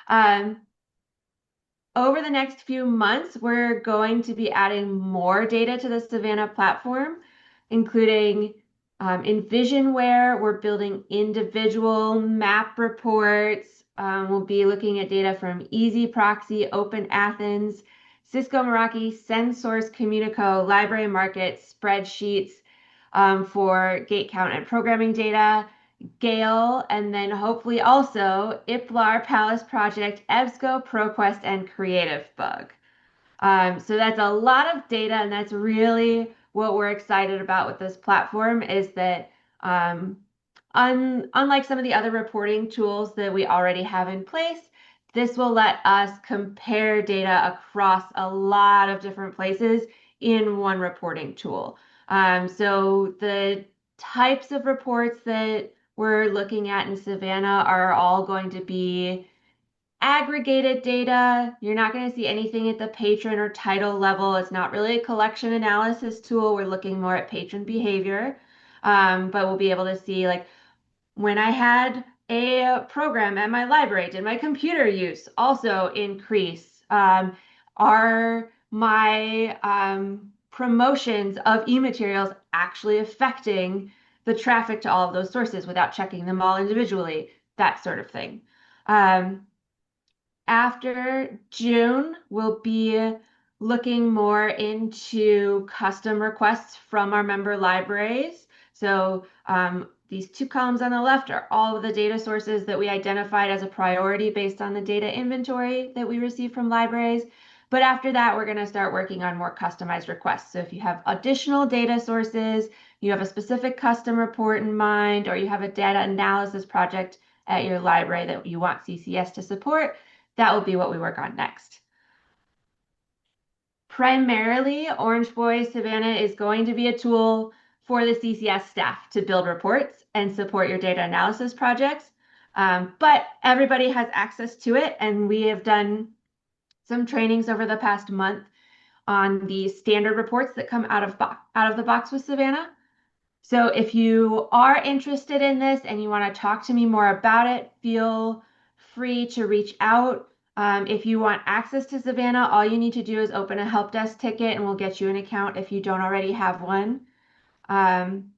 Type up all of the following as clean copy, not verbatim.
Um, Over the next few months, we're going to be adding more data to the Savannah platform, including in Visionware, we're building individual map reports. We'll be looking at data from Easy Proxy, Open Athens, Cisco Meraki, SendSource, Communico, Library Market, spreadsheets for gate count and programming data. Gale, and then hopefully also IPLAR, Palace Project, EBSCO, ProQuest, and Creative Bug. So that's a lot of data, and that's really what we're excited about with this platform is that um, unlike some of the other reporting tools that we already have in place, this will let us compare data across a lot of different places in one reporting tool. So the types of reports that we're looking at in Savannah are all going to be aggregated data. You're not going to see anything at the patron or title level. It's not really a collection analysis tool. We're looking more at patron behavior. But we'll be able to see like when I had a program at my library, did my computer use also increase? Are my promotions of e-materials actually affecting the traffic to all of those sources without checking them all individually? That sort of thing. Um, After June, we'll be looking more into custom requests from our member libraries. So these two columns on the left are all of the data sources that we identified as a priority based on the data inventory that we receive from libraries. But after that, we're going to start working on more customized requests. So if you have additional data sources, you have a specific custom report in mind, or you have a data analysis project at your library that you want CCS to support, that will be what we work on next. Primarily, Orange Boy Savannah is going to be a tool for the CCS staff to build reports and support your data analysis projects. But everybody has access to it, and we have done some trainings over the past month on the standard reports that come out of the box with Savannah. So if you are interested in this and you want to talk to me more about it, feel free to reach out. If you want access to Savannah, all you need to do is open a help desk ticket and we'll get you an account if you don't already have one. Um,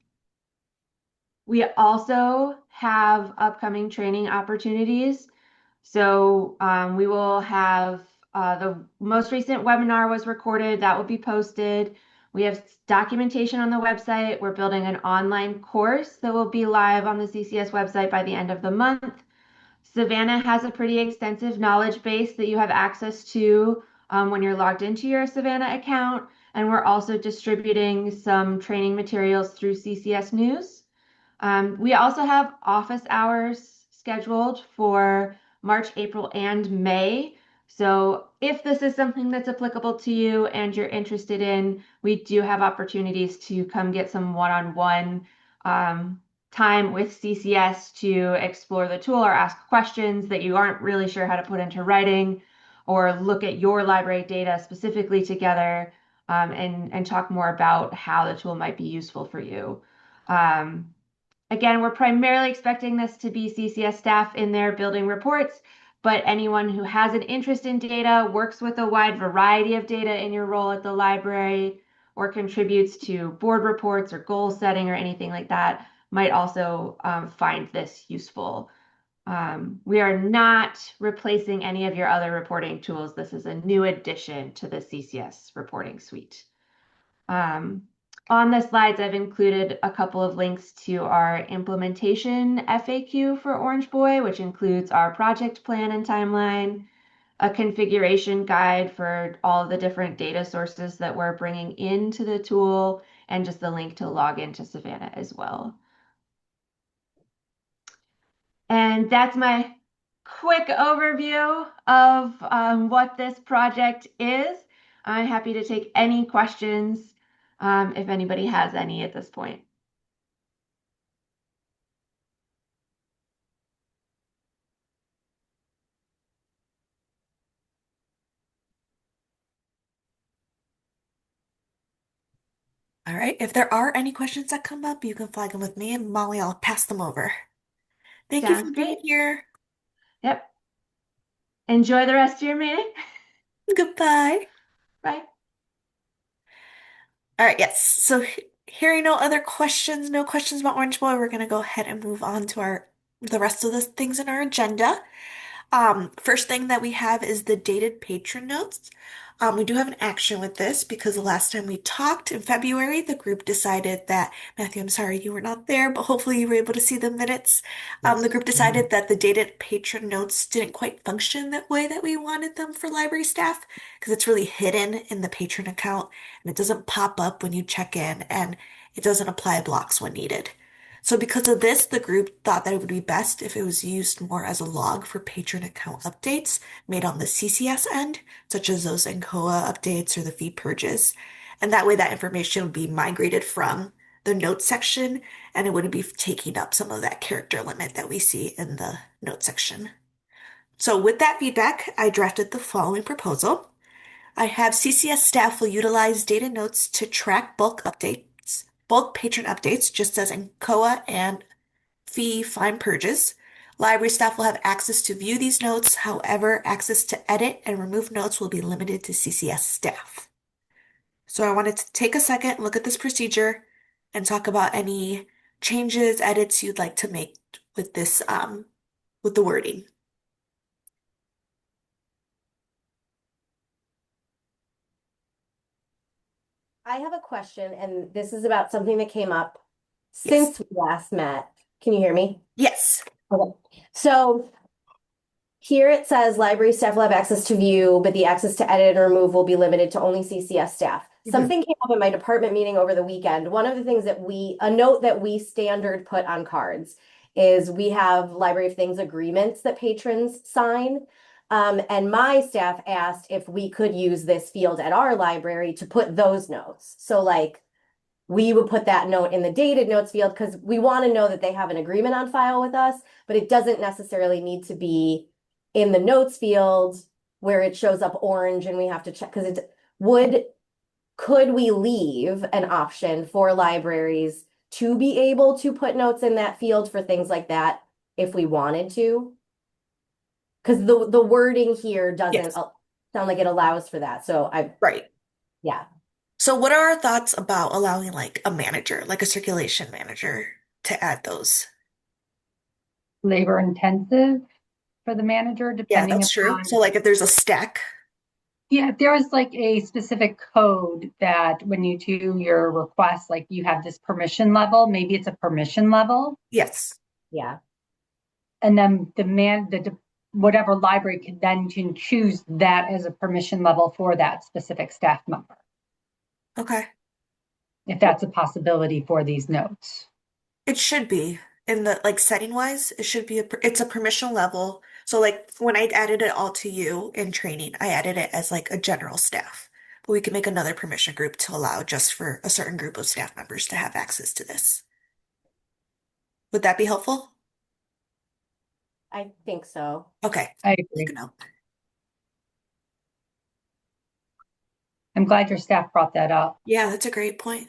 we also have upcoming training opportunities. So we will have the most recent webinar was recorded, that will be posted. We have documentation on the website. We're building an online course that will be live on the CCS website by the end of the month. Savannah has a pretty extensive knowledge base that you have access to when you're logged into your Savannah account. And we're also distributing some training materials through CCS News. We also have office hours scheduled for March, April, and May. So if this is something that's applicable to you and you're interested in, we do have opportunities to come get some one-on-one time with CCS to explore the tool or ask questions that you aren't really sure how to put into writing, or look at your library data specifically together and talk more about how the tool might be useful for you. Again, we're primarily expecting this to be CCS staff in there building reports, but anyone who has an interest in data, works with a wide variety of data in your role at the library, or contributes to board reports or goal setting or anything like that, might also find this useful. We are not replacing any of your other reporting tools. This is a new addition to the CCS reporting suite. On the slides, I've included a couple of links to our implementation FAQ for Orange Boy, which includes our project plan and timeline, a configuration guide for all of the different data sources that we're bringing into the tool, and just the link to log into Savannah as well. And that's my quick overview of what this project is. I'm happy to take any questions if anybody has any at this point. All right. If there are any questions that come up, you can flag them with me, and Molly, I'll pass them over. Thank you for Sounds being great. here. Yep. Enjoy the rest of your meeting. Goodbye. Bye. All right, yes. So hearing no other questions, no questions about Orange Boy, we're gonna go ahead and move on to our the rest of the things in our agenda. First thing that we have is the dated patron notes. We do have an action with this because the last time we talked in February, the group decided that, Matthew, I'm sorry you were not there, but hopefully you were able to see the minutes. The Yes. group decided that the dated patron notes didn't quite function that way that we wanted them for library staff because it's really hidden in the patron account and it doesn't pop up when you check in and it doesn't apply blocks when needed. So because of this, the group thought that it would be best if it was used more as a log for patron account updates made on the CCS end, such as those NCOA updates or the fee purges. And that way that information would be migrated from the notes section and it wouldn't be taking up some of that character limit that we see in the notes section. So with that feedback, I drafted the following proposal. I have CCS staff will utilize data notes to track bulk updates, bulk patron updates, just as in COA and fee fine purges. Library staff will have access to view these notes. However, access to edit and remove notes will be limited to CCS staff. So I wanted to take a second, look at this procedure, and talk about any changes, edits you'd like to make with this, with the wording. I have a question, and this is about something that came up Yes. since we last met. Can you hear me? Yes. Okay. So here it says library staff will have access to view, but the access to edit and remove will be limited to only CCS staff. Mhm. Something came up in my department meeting over the weekend. One of the things a note that we standard put on cards is we have Library of Things agreements that patrons sign. And my staff asked if we could use this field at our library to put those notes. So like we would put that note in the dated notes field because we want to know that they have an agreement on file with us, but it doesn't necessarily need to be in the notes field where it shows up orange and we have to check because could we leave an option for libraries to be able to put notes in that field for things like that if we wanted to? Because the wording here doesn't Yes. sound like it allows for that. So Right. yeah. So what are our thoughts about allowing like a manager, like a circulation manager, to add those? Labor intensive for the manager, Yeah, depending that's true. So upon, like if there's a stack, yeah, if there was like a specific code that when you do your request, like you have this permission level, maybe it's a permission level, yes. Yeah. and then whatever library can choose that as a permission level for that specific staff member, Okay. if that's a possibility for these notes. It should be in the like setting wise, it should be it's a permission level. So like when I added it all to you in training, I added it as like a general staff. But we can make another permission group to allow just for a certain group of staff members to have access to this. Would that be helpful? I think so. Okay. I Make agree. a note. I'm glad your staff brought that up. Yeah, that's a great point.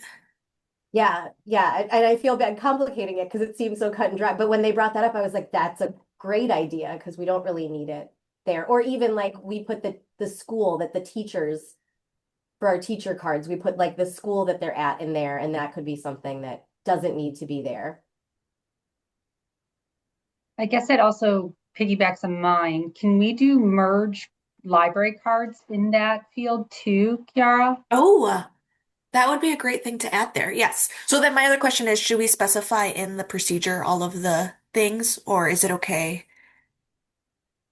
Yeah, yeah. And I feel bad complicating it because it seems so cut and dry. But when they brought that up, I was like, that's a great idea because we don't really need it there. Or even like we put the school that the teachers for our teacher cards, we put like the school that they're at in there, and that could be something that doesn't need to be there. I guess it also piggybacks on mine. Can we do merge library cards in that field too, Kiara? Oh, that would be a great thing to add there. Yes. So then my other question is, should we specify in the procedure all of the things, or is it okay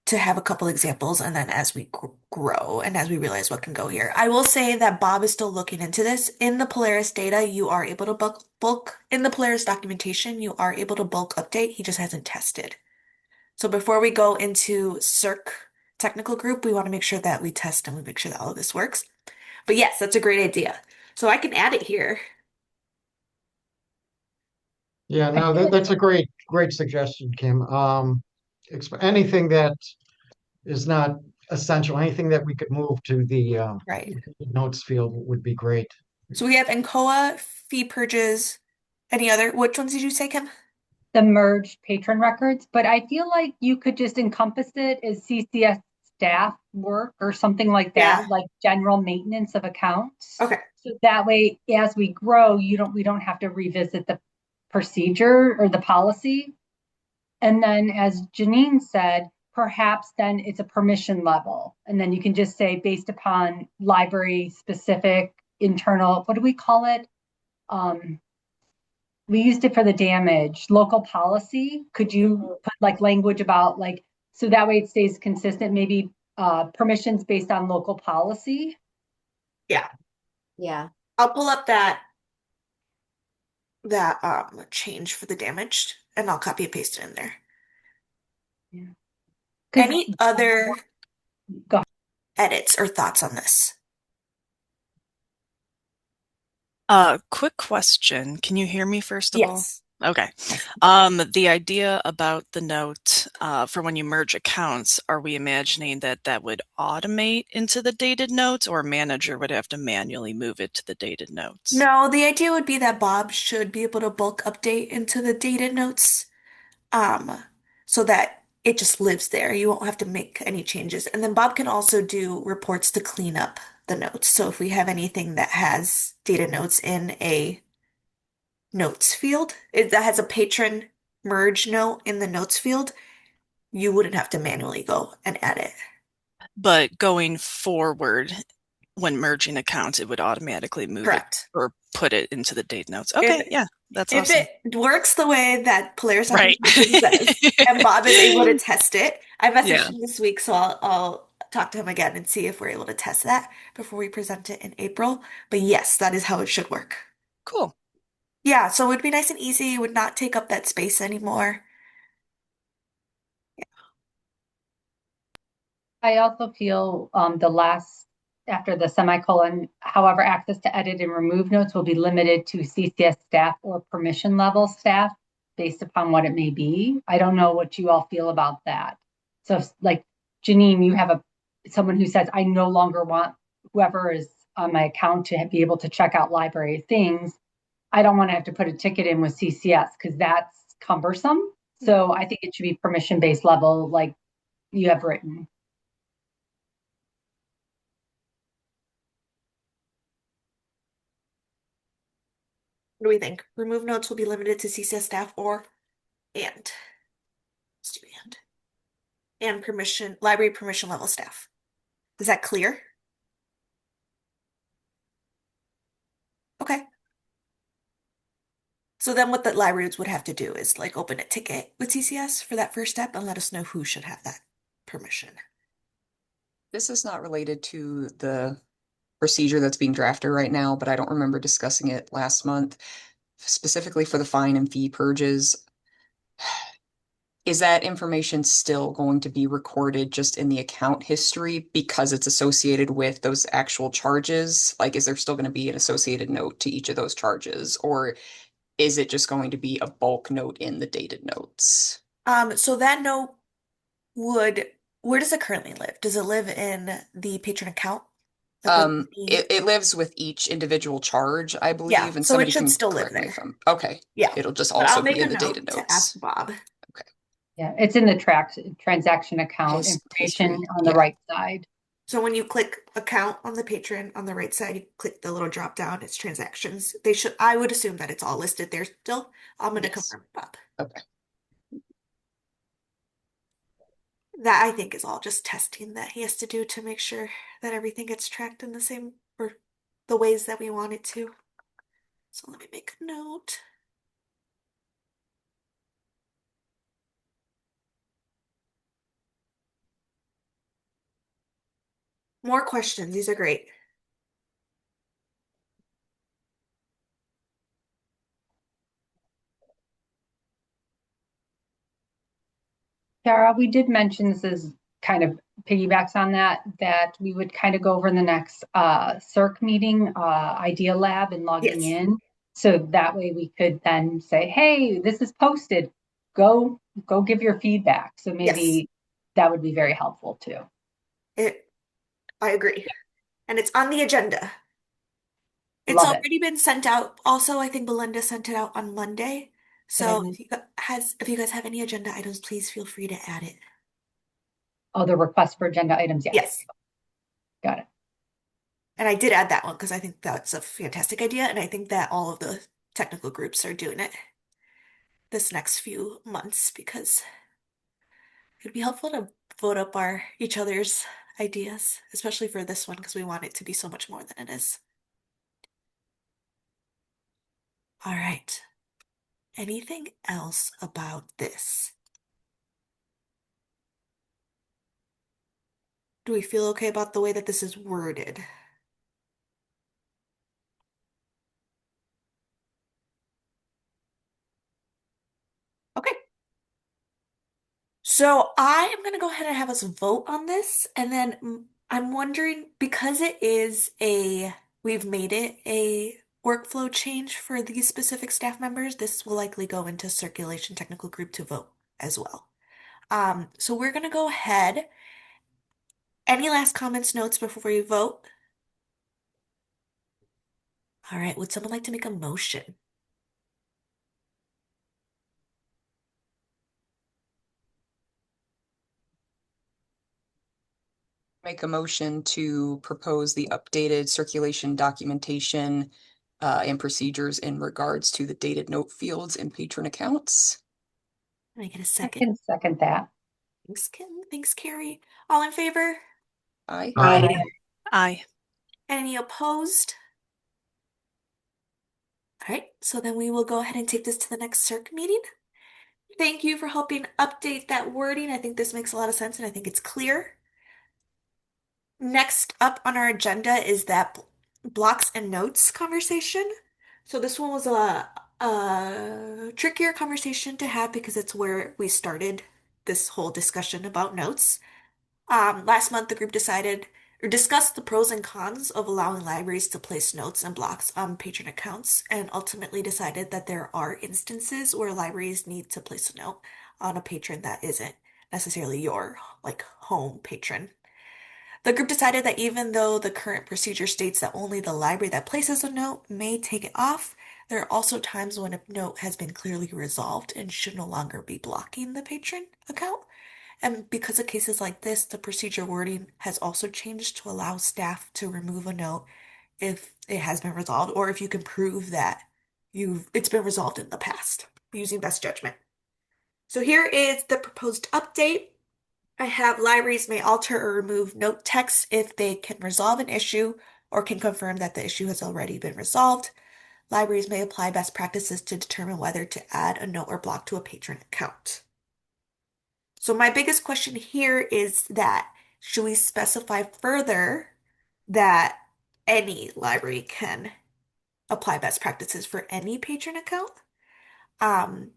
to have a couple examples and then as we grow and as we realize what can go here? I will say that Bob is still looking into this. In the Polaris data, you are able to bulk in the Polaris documentation, you are able to bulk update. He just hasn't tested. So before we go into Circ technical group, we want to make sure that we test and we make sure that all of this works. But yes, that's a great idea. So I can add it here. Yeah, I no, feel like that's a great suggestion, Kim. Anything that is not essential, anything that we could move to the Right. notes field would be great. So we have NCOA, fee purges, any other, which ones did you say, Kim? the merged patron records, but I feel like you could just encompass it as CCS staff work or something like Yeah. that, like general maintenance of accounts. Okay. So that way, as we grow, we don't have to revisit the procedure or the policy. And then, as Janine said, perhaps then it's a permission level. And then you can just say, based upon library specific internal, what do we call it? We used it for the damage, local policy. Could you put like language about like, so that way it stays consistent, maybe permissions based on local policy? Yeah. Yeah. I'll pull up that change for the damaged and I'll copy and paste it in there. Yeah. Any other Go edits or thoughts on this? Quick question. Can you hear me first of all? Yes. Okay. Yes. The idea about the note for when you merge accounts, are we imagining that that would automate into the dated notes or a manager would have to manually move it to the dated notes? No, the idea would be that Bob should be able to bulk update into the dated notes, um, so that it just lives there. You won't have to make any changes. And then Bob can also do reports to clean up the notes. So if we have anything that has data notes in a notes field, that has a patron merge note in the notes field, you wouldn't have to manually go and add it. But going forward, when merging accounts, it would automatically move it Correct. or put it into the date notes. If Okay, yeah, that's if awesome. it works the way that Polaris Right. documentation says, and Bob is able to test it, I messaged Yeah, him this week, so I'll talk to him again and see if we're able to test that before we present it in April. But yes, that is how it should work. cool. Yeah, so it would be nice and easy. It would not take up that space anymore. I also feel the last, after the semicolon, however, access to edit and remove notes will be limited to CCS staff or permission level staff based upon what it may be. I don't know what you all feel about that. So if, like Janine, you have someone who says, I no longer want whoever is on my account to be able to check out library things. I don't want to have to put a ticket in with CCS because that's cumbersome. So I think it should be permission-based level like you have written. What do we think? Remove notes will be limited to CCS staff or and. Let's do and permission, library permission level staff. Is that clear? Okay. So then what the libraries would have to do is like open a ticket with CCS for that first step and let us know who should have that permission. This is not related to the procedure that's being drafted right now, but I don't remember discussing it last month. Specifically for the fine and fee purges, is that information still going to be recorded just in the account history because it's associated with those actual charges? Like, is there still going to be an associated note to each of those charges? Or is it just going to be a bulk note in the dated notes? So that note would, where does it currently live? Does it live in the patron account? Like It lives with each individual charge, I yeah, believe, and so it somebody should can still live correct me there. if I'm okay. Yeah, It'll just but I'll also make be a in the data note to notes. ask Bob. Okay. Yeah, it's in the transaction account information History. on the Yeah. right side. So when you click account on the patron on the right side, you click the little drop down, it's transactions. They should, I would assume that it's all listed there still. I'm gonna Yes. confirm with Bob. Okay. That I think is all just testing that he has to do to make sure that everything gets tracked in the same or the ways that we want it to. So let me make a note. More questions. These are great. Tara, we did mention this is kind of piggybacks on that we would kind of go over in the next Circ meeting, Idea Lab and logging Yes. in. So that way we could then say, hey, this is posted. Go give your feedback. So maybe that would be very helpful too. I agree. And it's on the agenda. It's Love it. already been sent out. Also, I think Belinda sent it out on Monday. So Okay. if you guys have any agenda items, please feel free to add it. Oh, the request for agenda items, yes. Yes. Got it. And I did add that one because I think that's a fantastic idea, and I think that all of the technical groups are doing it this next few months because it'd be helpful to vote up our each other's ideas, especially for this one because we want it to be so much more than it is. All right. Anything else about this? Do we feel okay about the way that this is worded? Okay. So I am going to go ahead and have us vote on this. And then I'm wondering, because we've made it a workflow change for these specific staff members, this will likely go into circulation technical group to vote as well. So we're going to go ahead. Any last comments, notes before you vote? All right. Would someone like to make a motion? Make a motion to propose the updated circulation documentation and procedures in regards to the dated note fields and patron accounts. Can I get a I second? can second that. Thanks, Kim. Thanks, Carrie. All in favor? Aye. Aye. Aye. Any opposed? All right, so then we will go ahead and take this to the next Circ meeting. Thank you for helping update that wording. I think this makes a lot of sense and I think it's clear. Next up on our agenda is that blocks and notes conversation. So this one was a trickier conversation to have because it's where we started this whole discussion about notes. Last month, the group decided or discussed the pros and cons of allowing libraries to place notes and blocks on patron accounts, and ultimately decided that there are instances where libraries need to place a note on a patron that isn't necessarily your like home patron. The group decided that even though the current procedure states that only the library that places a note may take it off, there are also times when a note has been clearly resolved and should no longer be blocking the patron account. And because of cases like this, the procedure wording has also changed to allow staff to remove a note if it has been resolved or if you can prove that it's been resolved in the past using best judgment. So here is the proposed update. I have libraries may alter or remove note text if they can resolve an issue or can confirm that the issue has already been resolved. Libraries may apply best practices to determine whether to add a note or block to a patron account. So my biggest question here is that should we specify further that any library can apply best practices for any patron account? Um,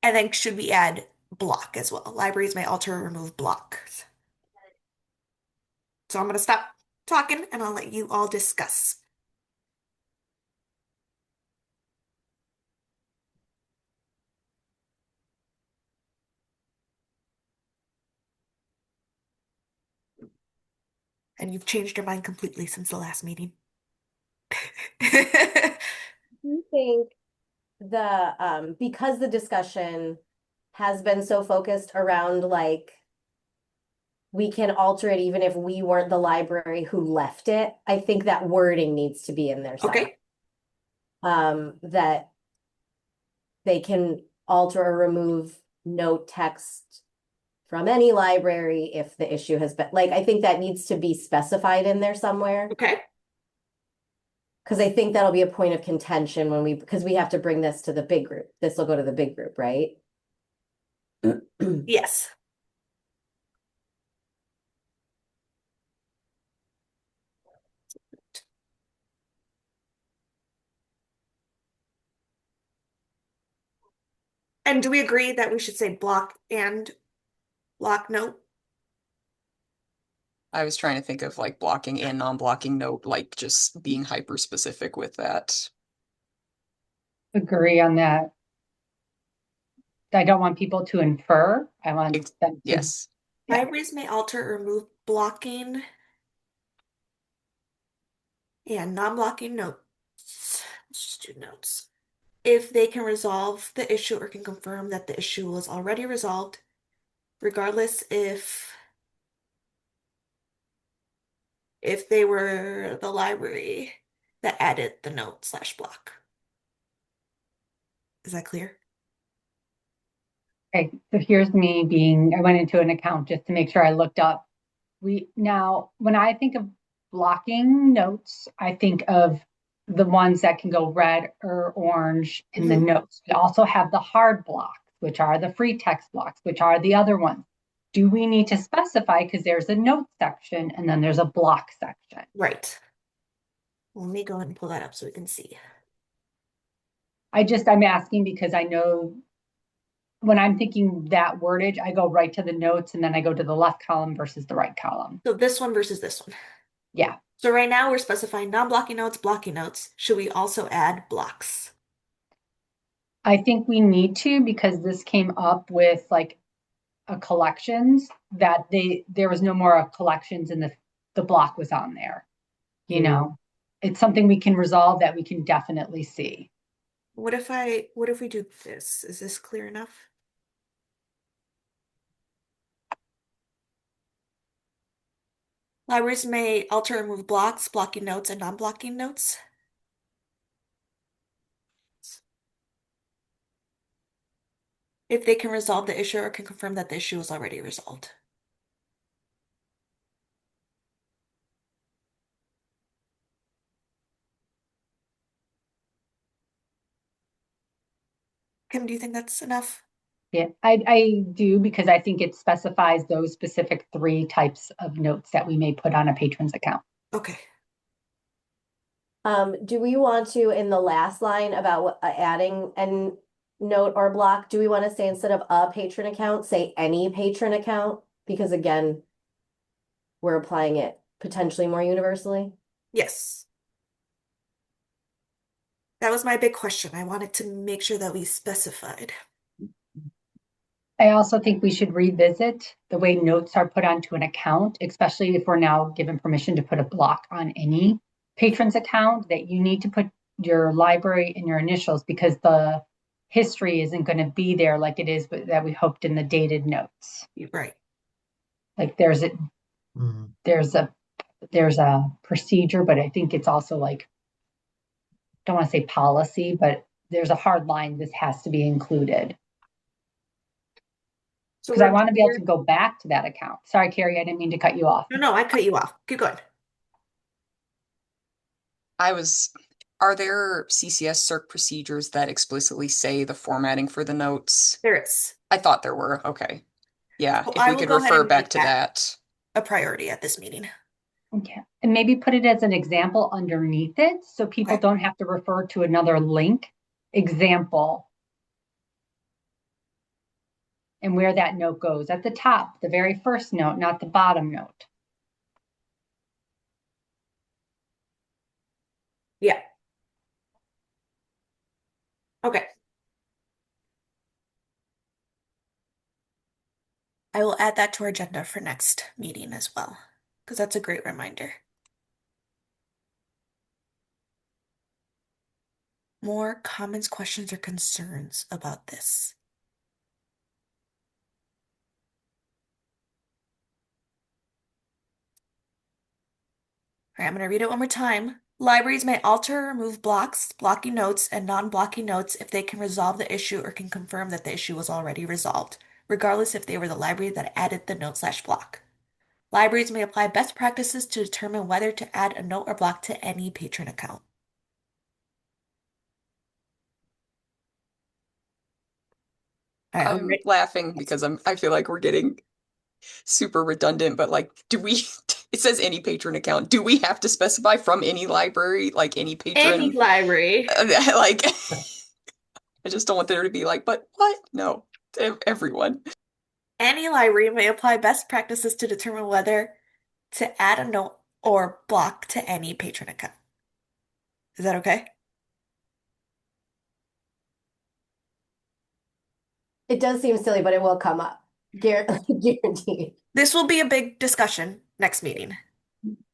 and then should we add block as well? Libraries may alter or remove blocks. So I'm going to stop talking and I'll let you all discuss. And you've changed your mind completely since the last meeting. You think because the discussion has been so focused around like we can alter it even if we weren't the library who left it, I think that wording needs to be in there somewhere. Okay. That they can alter or remove note text from any library if the issue has been, like, I think that needs to be specified in there somewhere. Okay. Because I think that'll be a point of contention because we have to bring this to the big group. This will go to the big group, right? Yes. And do we agree that we should say block and block note? I was trying to think of like blocking and non-blocking note, like just being hyper specific with that. Agree on that. I don't want people to infer. I want them to. Yes. Yeah. Libraries may alter or remove blocking and non-blocking notes. Let's just do notes. If they can resolve the issue or can confirm that the issue was already resolved, regardless if if they were the library that added the note/block. Is that clear? Okay, so here's me I went into an account just to make sure I looked up. Now, when I think of blocking notes, I think of the ones that can go red or orange in the notes. We also have the hard blocks, which are the free text blocks, which are the other ones. Do we need to specify, because there's a note section and then there's a block section? Right. Let me go ahead and pull that up so we can see. I'm asking because I know when I'm thinking that wordage, I go right to the notes and then I go to the left column versus the right column. So this one versus this one. Yeah. So right now we're specifying non-blocking notes, blocking notes. Should we also add blocks? I think we need to, because this came up with like a collections that there was no more collections and the block was on there. You know, it's something we can resolve that we can definitely see. What if we do this? Is this clear enough? Libraries may alter or remove blocks, blocking notes, and non-blocking notes. If they can resolve the issue or can confirm that the issue is already resolved. Kim, do you think that's enough? Yeah, I do, because I think it specifies those specific 3 types of notes that we may put on a patron's account. Okay. Do we want to, in the last line about adding a note or block, do we want to say instead of a patron account, say any patron account? Because again, we're applying it potentially more universally. Yes. That was my big question. I wanted to make sure that we specified. I also think we should revisit the way notes are put onto an account, especially if we're now given permission to put a block on any patron's account, that you need to put your library and your initials, because the history isn't going to be there like it is that we hoped in the dated notes. Right. Like there's a procedure, but I think it's also like, don't want to say policy, but there's a hard line. This has to be included. So Because I want to be able to go back to that account. Sorry, Carrie, I didn't mean to cut you off. No, I cut you off. Keep going. Are there CCS Circ procedures that explicitly say the formatting for the notes? There is. I thought there were. Okay. Yeah, So if I we will could go ahead refer and back make to that that. a priority at this meeting. Okay. And maybe put it as an example underneath it so people Okay. don't have to refer to another link. Example. And where that note goes at the top, the very first note, not the bottom note. Yeah. Okay. I will add that to our agenda for next meeting as well, because that's a great reminder. More comments, questions, or concerns about this? All right, I'm going to read it one more time. Libraries may alter or remove blocks, blocking notes, and non-blocking notes if they can resolve the issue or can confirm that the issue was already resolved, regardless if they were the library that added the note/block. Libraries may apply best practices to determine whether to add a note or block to any patron account. All right, I'm laughing because I feel like we're getting super redundant, but like, it says any patron account. Do we have to specify from any library, like any any patron? library. Like, I just don't want there to be like, but what? No, everyone. Any library may apply best practices to determine whether to add a note or block to any patron account. Is that okay? It does seem silly, but it will come up. Guaranteed. This will be a big discussion next meeting.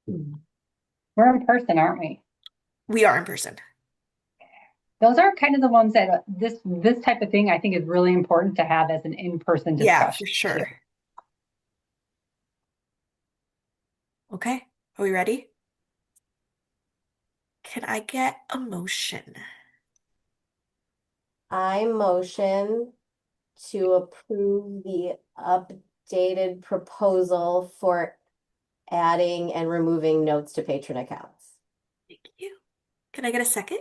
We're in person, aren't we? We are in person. Those are kind of the ones that this type of thing I think is really important to have as an in-person discussion. Yeah, for sure. Okay. Are we ready? Can I get a motion? I motion to approve the updated proposal for adding and removing notes to patron accounts. Thank you. Can I get a second?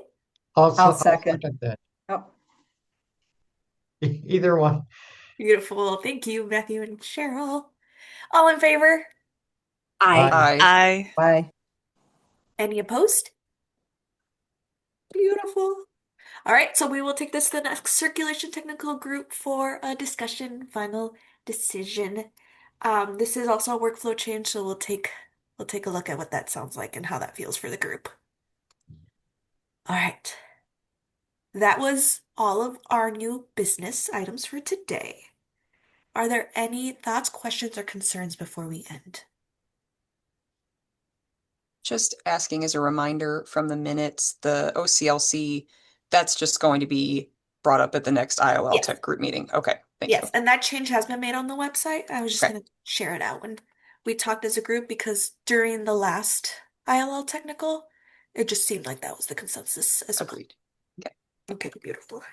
Also, I'll I'll second. second that. Oh, Either one. Beautiful. Thank you, Matthew and Cheryl. All in favor? I Aye. Aye. Aye. Bye. Any opposed? Beautiful. All right, so we will take this to the next circulation technical group for a discussion, final decision. This is also a workflow change, so we'll take a look at what that sounds like and how that feels for the group. All right. That was all of our new business items for today. Are there any thoughts, questions, or concerns before we end? Just asking as a reminder from the minutes, the OCLC, that's just going to be brought up at the next IOL Yes. Tech Group meeting. Okay, thank Yes, you. and that change has been made on the website. I was just Okay. going to share it out when we talked as a group because during the last ILL technical, it just seemed like that was the consensus as well. Agreed. Okay. Okay, beautiful.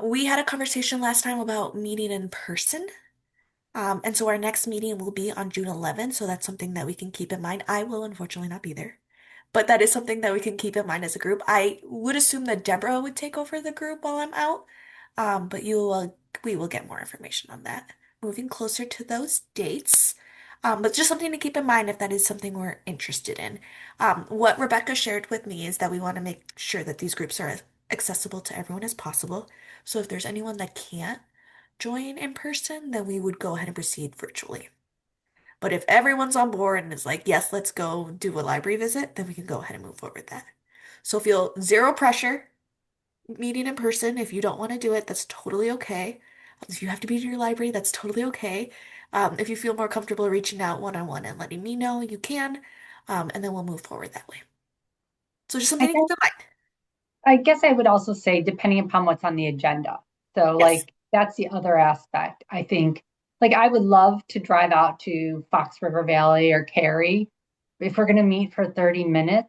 We had a conversation last time about meeting in person. And so our next meeting will be on June 11th, so that's something that we can keep in mind. I will unfortunately not be there, but that is something that we can keep in mind as a group. I would assume that Deborah would take over the group while I'm out, but we will get more information on that. Moving closer to those dates, but just something to keep in mind if that is something we're interested in. What Rebecca shared with me is that we want to make sure that these groups are as accessible to everyone as possible. So if there's anyone that can't join in person, then we would go ahead and proceed virtually. But if everyone's on board and is like, yes, let's go do a library visit, then we can go ahead and move forward with that. So feel zero pressure meeting in person. If you don't want to do it, that's totally okay. If you have to be to your library, that's totally okay. If you feel more comfortable reaching out one-on-one and letting me know, you can. And then we'll move forward that way. So just I something to guess, keep in mind. I guess I would also say, depending upon what's on the agenda. So, Yes. like, that's the other aspect. I think, like, I would love to drive out to Fox River Valley or Cary. If we're going to meet for 30 minutes,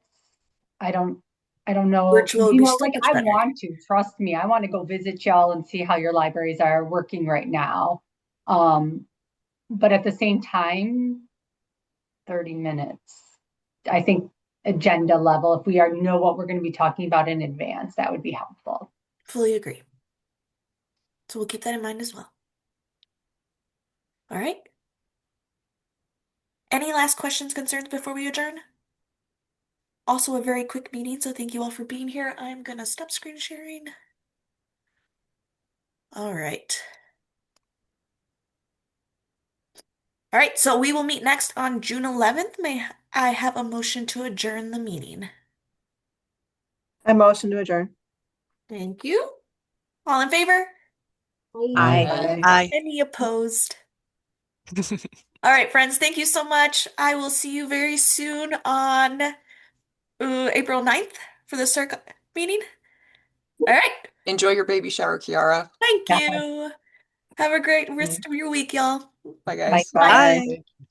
I don't, I don't know, Virtual would be so like, much I better. want to, trust me, I want to go visit y'all and see how your libraries are working right now. Um, but at the same time, 30 minutes. I think agenda level, if we are know what we're going to be talking about in advance, that would be helpful. Fully agree. So we'll keep that in mind as well. All right. Any last questions, concerns before we adjourn? Also a very quick meeting, so thank you all for being here. I'm gonna stop screen sharing. All right. All right, so we will meet next on June 11th. May I have a motion to adjourn the meeting? I motion to adjourn. Thank you. All in favor? I Aye. Aye. Any opposed? All right, friends, thank you so much. I will see you very soon on April 9th for the Circ meeting. All right. Enjoy your baby shower, Kiara. Thank Yeah. you. Have a great rest of your week, y'all. Bye, Bye. guys. Bye. Bye. Thank you.